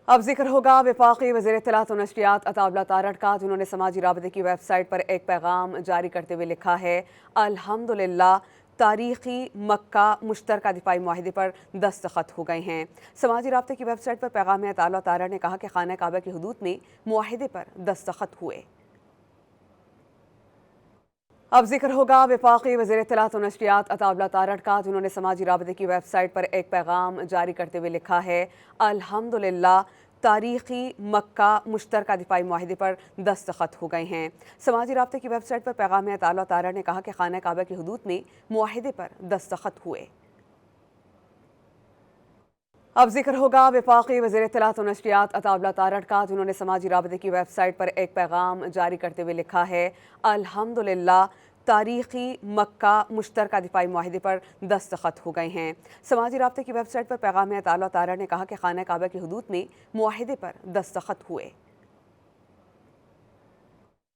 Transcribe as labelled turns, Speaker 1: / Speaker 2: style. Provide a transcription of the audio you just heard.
Speaker 1: अब जिक्र होगा वफाकी वज़ीर इत्तलात और नशरियात अताउल्लाह तारड़ का, जिन्होंने समाजी राबते की वेबसाइट पर एक पैगाम जारी करते हुए लिखा है, अल्हम्दुलिल्लाह तारीख़ी मक्का मुश्तरका दिफाई मुआहिदे पर दस्तखत हो गए हैं। समाजी राबते की वेबसाइट पर पैगाम में अताउल्लाह तारड़ ने कहा कि खाना काबा की हदूद में मुआहिदे पर दस्तखत हुए। अब जिक्र होगा वफाकी वज़ीर इत्तलात और नशरियात अताउल्लाह तारड़ का, जिन्होंने समाजी राबते की वेबसाइट पर एक पैगाम जारी करते हुए लिखा है, अल्हम्दुलिल्लाह तारीख़ी मक्का मुश्तरका दिफाई मुआहिदे पर दस्तखत हो गए हैं। समाजी राबते की वेबसाइट पर पैगाम में अताउल्लाह तारड़ ने कहा कि खाना काबा की हदूद में मुआहिदे पर दस्तखत हुए। अब जिक्र होगा वफाकी वज़ीर इत्तलात और नशरियात अताउल्लाह तारड़ का, जिन्होंने समाजी राबते की वेबसाइट पर एक पैगाम जारी करते हुए लिखा है, अल्हम्दुलिल्लाह तारीख़ी मक्का मुश्तरका दिफाई मुआहिदे पर दस्तखत हो गए हैं। समाजी राबते की वेबसाइट पर पैगाम में अताउल्लाह तारड़ ने कहा कि खाना काबा की हदूद में मुआहिदे पर दस्तखत हुए।